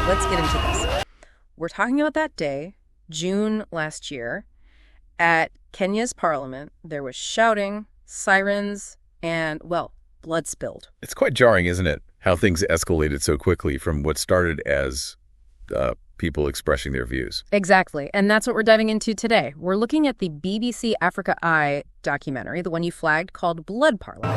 let's get into this. We're talking about that day, June last year, at Kenya's parliament. There was shouting, sirens, and, well, blood spilled. It's quite jarring, isn't it, how things escalated so quickly from what started as people expressing their views. Exactly. And that's what we're diving into today. We're looking at the BBC Africa Eye documentary, the one you flagged, called Blood Parliament.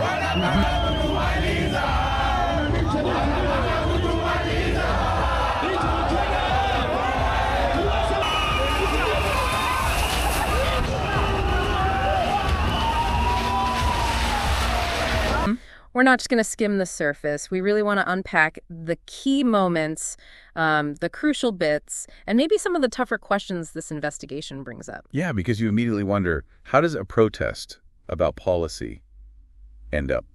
We're not just going to skim the surface. We really want to unpack the key moments, the crucial bits, and maybe some of the tougher questions this investigation brings up. Yeah, because you immediately wonder, how does a protest about policy end up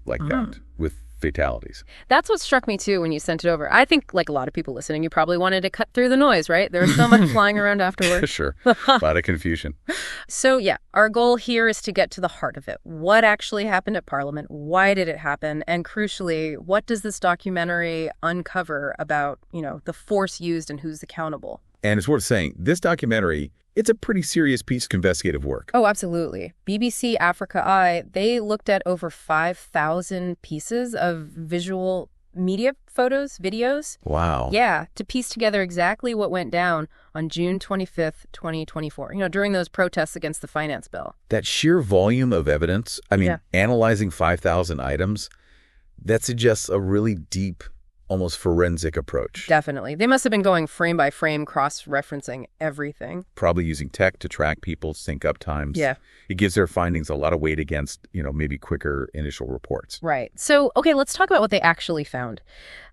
like that with fatalities? That's what struck me, too, when you sent it over. I think, like a lot of people listening, you probably wanted to cut through the noise, right? There was so much flying around afterwards. Sure. A lot of confusion. So, yeah, our goal here is to get to the heart of it. What actually happened at Parliament? Why did it happen? And crucially, what does this documentary uncover about, the force used and who's accountable? And it's worth saying, this documentary, it's a pretty serious piece of investigative work. Oh, absolutely. BBC Africa Eye, they looked at over 5,000 pieces of visual media photos, videos. Wow. Yeah, to piece together exactly what went down on June 25th, 2024, during those protests against the finance bill. That sheer volume of evidence, analyzing 5,000 items, that suggests a really deep, almost forensic approach. Definitely. They must have been going frame by frame, cross-referencing everything. Probably using tech to track people, sync up times. Yeah. It gives their findings a lot of weight against, maybe quicker initial reports. Right. So, okay, let's talk about what they actually found.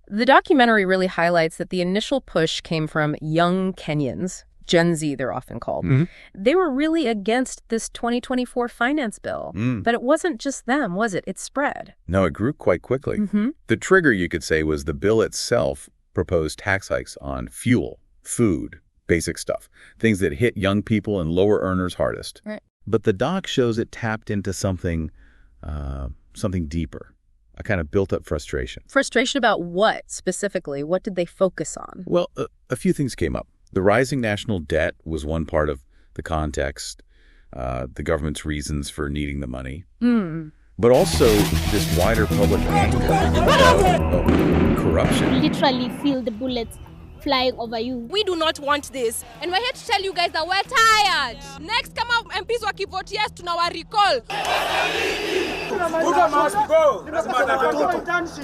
The documentary really highlights that the initial push came from young Kenyans, Gen Z they're often called. Mm-hmm. They were really against this 2024 finance bill. But it wasn't just them, was it? It spread. No, it grew quite quickly. Mm-hmm. The trigger, you could say, was the bill itself proposed tax hikes on fuel, food, basic stuff, things that hit young people and lower earners hardest. Right. But the doc shows it tapped into something deeper, a kind of built-up frustration. Frustration about what, specifically? What did they focus on? Well, a few things came up. The rising national debt was one part of the context, the government's reasons for needing the money. But also this wider public anger about corruption. You literally feel the bullets flying over you. We do not want this. And we're here to tell you guys that we're tired. Next, come up MPs wakivote yes to our recall.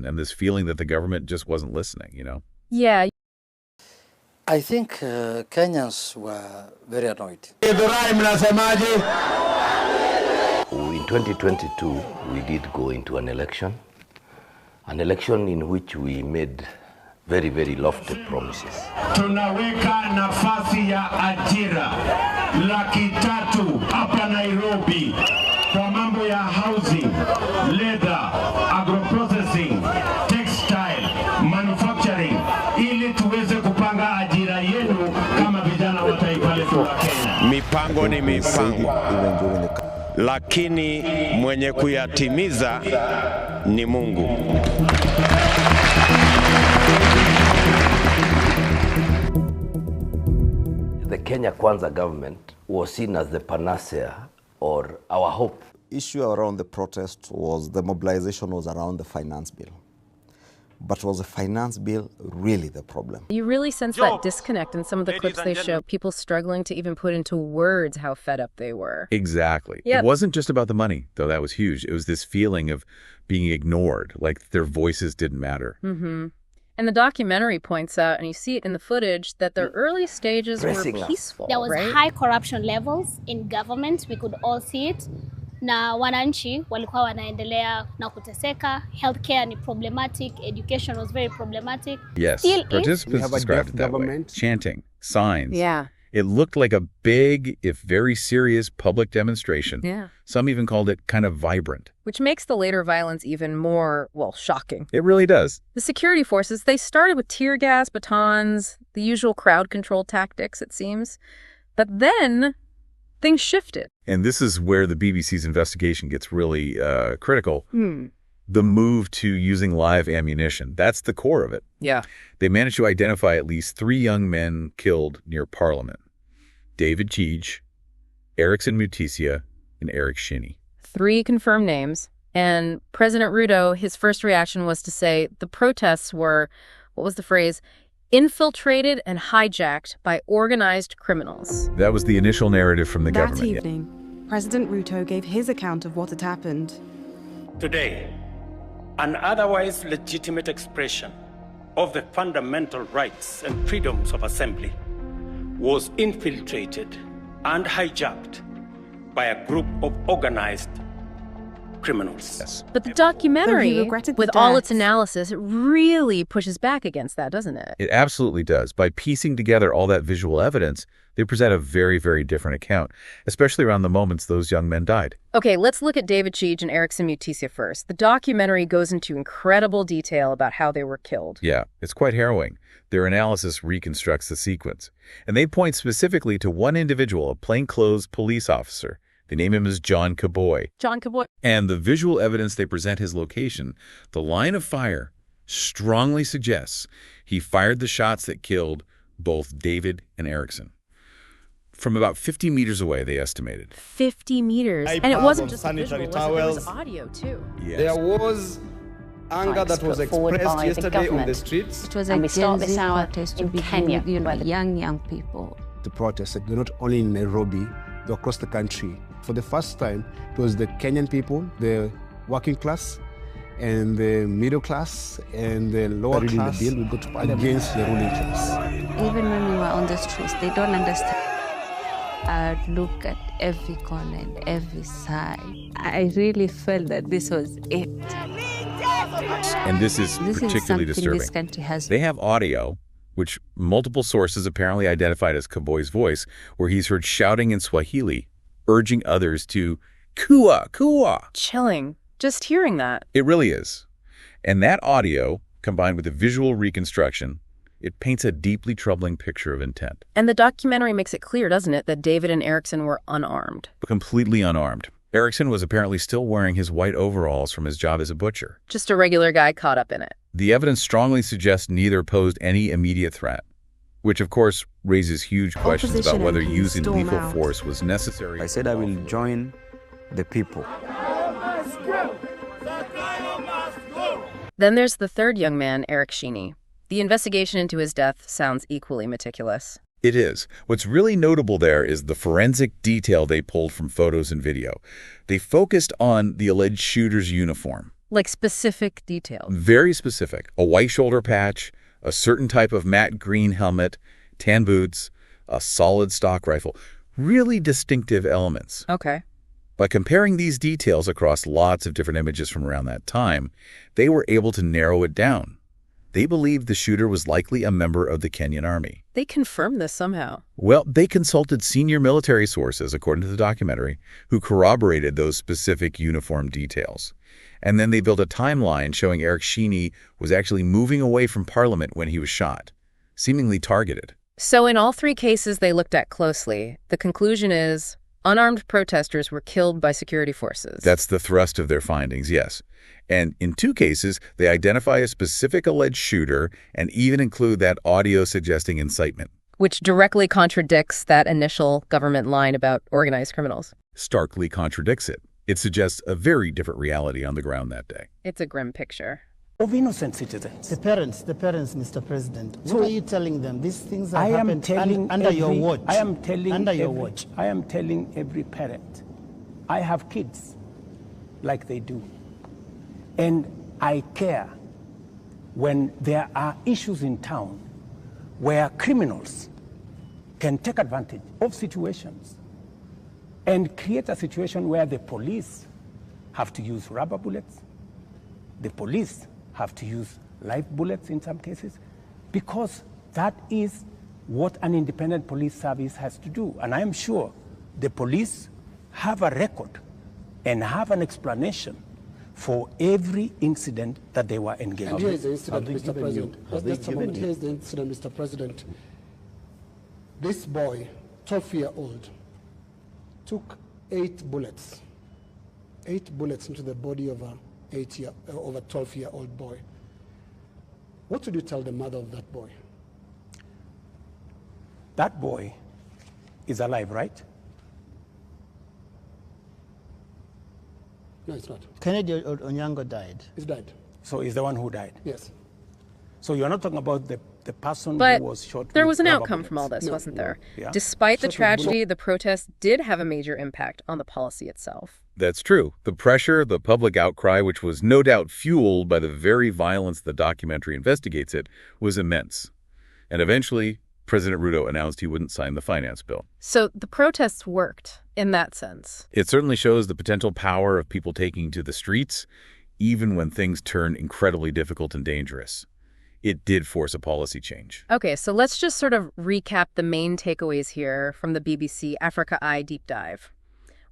And this feeling that the government just wasn't listening, Yeah. I think Kenyans were very annoyed. In 2022, we did go into an election in which we made very, very lofty promises. Tunaweka nafasi ya ajira 300,000 hapa Nairobi kwa mambo ya housing, leather, agroprocessing, textile, manufacturing, ili tuweze kupanga ajira yenu kama vijana wa taifa letu la Kenya. Mipango ni mipango, lakini mwenye kuyatimiza ni Mungu. The Kenya Kwanza government was seen as the panacea or our hope. Issue around the protest was the mobilization was around the finance bill. But was the finance bill really the problem? You really sense that disconnect in some of the clips they show, people struggling to even put into words how fed up they were. Exactly. Yep. It wasn't just about the money, though that was huge. It was this feeling of being ignored, like their voices didn't matter. Mm-hmm. And the documentary points out, and you see it in the footage, that the early stages were peaceful. There was right? high corruption levels in government. We could all see it. Na wananchi walikuwa wanaendelea na kuteseka. Healthcare ni problematic. Education was very problematic. Yes, Still participants described it that way. Chanting, signs. Yeah. It looked like a big, if very serious, public demonstration. Yeah. Some even called it kind of vibrant. Which makes the later violence even more, shocking. It really does. The security forces, they started with tear gas, batons, the usual crowd control tactics, it seems. But then things shifted. And this is where the BBC's investigation gets really critical. the move to using live ammunition. That's the core of it. Yeah. They managed to identify at least 3 young men killed near Parliament. David Cheege, Erickson Mutisia, and Eric Shinney. 3 confirmed names. And President Ruto, his first reaction was to say the protests were, what was the phrase, infiltrated and hijacked by organized criminals. That was the initial narrative from the government. That evening, President Ruto gave his account of what had happened. Today, an otherwise legitimate expression of the fundamental rights and freedoms of assembly was infiltrated and hijacked by a group of organized criminals. Yes. But the documentary, with all its analysis, it really pushes back against that, doesn't it? It absolutely does. By piecing together all that visual evidence, they present a very, very different account, especially around the moments those young men died. Okay, let's look at David Cheege and Erickson Mutisia first. The documentary goes into incredible detail about how they were killed. Yeah, it's quite harrowing. Their analysis reconstructs the sequence. And they point specifically to one individual, a plainclothes police officer. They name him as John Kaboy. John Kaboy. And the visual evidence they present his location, the line of fire, strongly suggests he fired the shots that killed both David and Erickson. From about 50 meters away, they estimated. 50 meters. And it wasn't just visual, there was audio, too. Yes. There was anger that was expressed yesterday on the streets. It was a Gen Z protest in Kenya. Young people. The protests, they're not only in Nairobi, they're across the country. For the first time, it was the Kenyan people, the working class, and the middle class, and the lower class, the bill, we got to fight against the ruling class. Even when we were on the streets, they don't understand. I would look at every corner and every side. I really felt that this was it. And this is particularly disturbing. This country has. They have audio, which multiple sources apparently identified as Kaboy's voice, where he's heard shouting in Swahili, urging others to kua, kua. Chilling, just hearing that. It really is. And that audio, combined with the visual reconstruction, it paints a deeply troubling picture of intent. And the documentary makes it clear, doesn't it, that David and Erickson were unarmed. Completely unarmed. Erickson was apparently still wearing his white overalls from his job as a butcher. Just a regular guy caught up in it. The evidence strongly suggests neither posed any immediate threat, which of course raises huge questions about whether using lethal force was necessary. I said I will join the people. Then there's the third young man, Eric Shinney. The investigation into his death sounds equally meticulous. It is. What's really notable there is the forensic detail they pulled from photos and video. They focused on the alleged shooter's uniform. Like specific details. Very specific. A white shoulder patch, a certain type of matte green helmet, tan boots, a solid stock rifle. Really distinctive elements. Okay. By comparing these details across lots of different images from around that time, they were able to narrow it down. They believed the shooter was likely a member of the Kenyan army. They confirmed this somehow. Well, they consulted senior military sources, according to the documentary, who corroborated those specific uniform details. And then they built a timeline showing Eric Shinney was actually moving away from Parliament when he was shot, seemingly targeted. So in all 3 cases they looked at closely, the conclusion is unarmed protesters were killed by security forces. That's the thrust of their findings, yes. And in 2 cases, they identify a specific alleged shooter and even include that audio suggesting incitement. Which directly contradicts that initial government line about organized criminals. Starkly contradicts it. It suggests a very different reality on the ground that day. It's a grim picture. Of innocent citizens. The parents, Mr. President. What are you telling them? These things have happened under your watch. I am telling under your watch. I am telling every parent. I have kids like they do. And I care when there are issues in town where criminals can take advantage of situations and create a situation where the police have to use rubber bullets, the police have to use live bullets in some cases, because that is what an independent police service has to do. And I am sure the police have a record and have an explanation for every incident that they were engaged in. And here is the incident, Mr. President. Here is the incident, Mr. President. This boy, 12-year-old, took 8 bullets into the body of a over 12-year-old boy. What would you tell the mother of that boy? That boy is alive, right? No, it's not. Kennedy Onyango died. He's died. So he's the one who died? Yes. So you're not talking about the person But who was shot. there with was an rubber outcome bullets. from all this, wasn't there? Yeah. Despite the tragedy, the protests did have a major impact on the policy itself. That's true. The pressure, the public outcry, which was no doubt fueled by the very violence the documentary investigates it, was immense. And eventually, President Ruto announced he wouldn't sign the finance bill. So the protests worked in that sense. It certainly shows the potential power of people taking to the streets, even when things turn incredibly difficult and dangerous. It did force a policy change. Okay, so let's just sort of recap the main takeaways here from the BBC Africa Eye Deep Dive.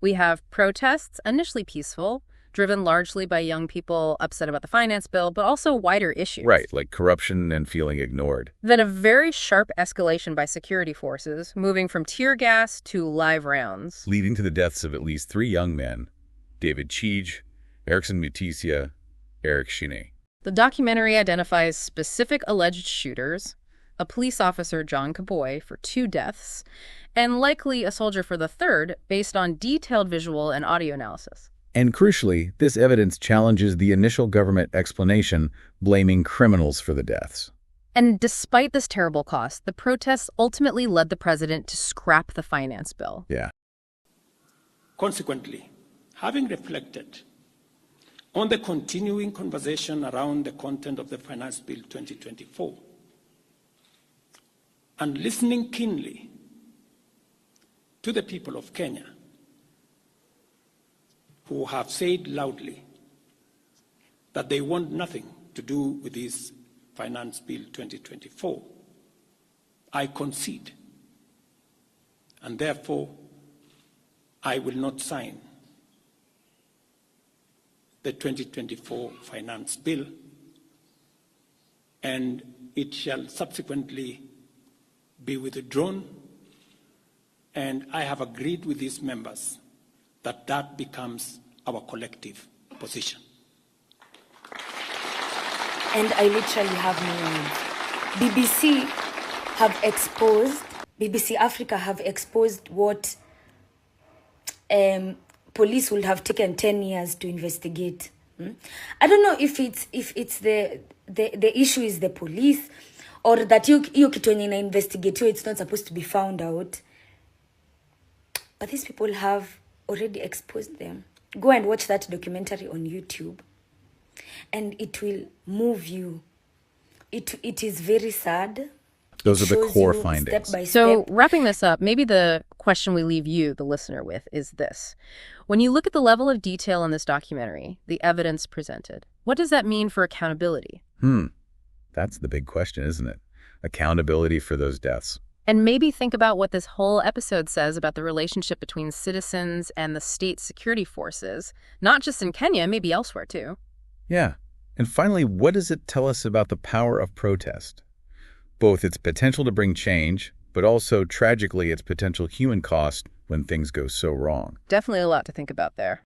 We have protests, initially peaceful, driven largely by young people upset about the finance bill, but also wider issues. Right, like corruption and feeling ignored. Then a very sharp escalation by security forces, moving from tear gas to live rounds. Leading to the deaths of at least 3 young men, David Cheege, Erickson Mutisia, Eric Shine. The documentary identifies specific alleged shooters, a police officer, John Kaboy, for 2 deaths, and likely a soldier for the 3rd, based on detailed visual and audio analysis. And crucially, this evidence challenges the initial government explanation blaming criminals for the deaths. And despite this terrible cost, the protests ultimately led the president to scrap the finance bill. Yeah. Consequently, having reflected on the continuing conversation around the content of the Finance Bill 2024, and listening keenly to the people of Kenya, who have said loudly that they want nothing to do with this Finance Bill 2024, I concede, and therefore I will not sign the 2024 Finance Bill, and it shall subsequently be withdrawn, and I have agreed with these members that that becomes our collective position. And I literally have no words. BBC Africa have exposed what police would have taken 10 years to investigate. I don't know if it's the issue is the police, or that you kitu yenye ina investigate it's not supposed to be found out. But these people have already exposed them. Go and watch that documentary on YouTube, and it will move you. It is very sad. Those are the core findings. Step by So step. wrapping this up, maybe the question we leave you, the listener, with is this. When you look at the level of detail in this documentary, the evidence presented, what does that mean for accountability? That's the big question, isn't it? Accountability for those deaths. And maybe think about what this whole episode says about the relationship between citizens and the state security forces, not just in Kenya, maybe elsewhere too. Yeah. And finally, what does it tell us about the power of protest? Both its potential to bring change, but also, tragically, its potential human cost when things go so wrong. Definitely a lot to think about there.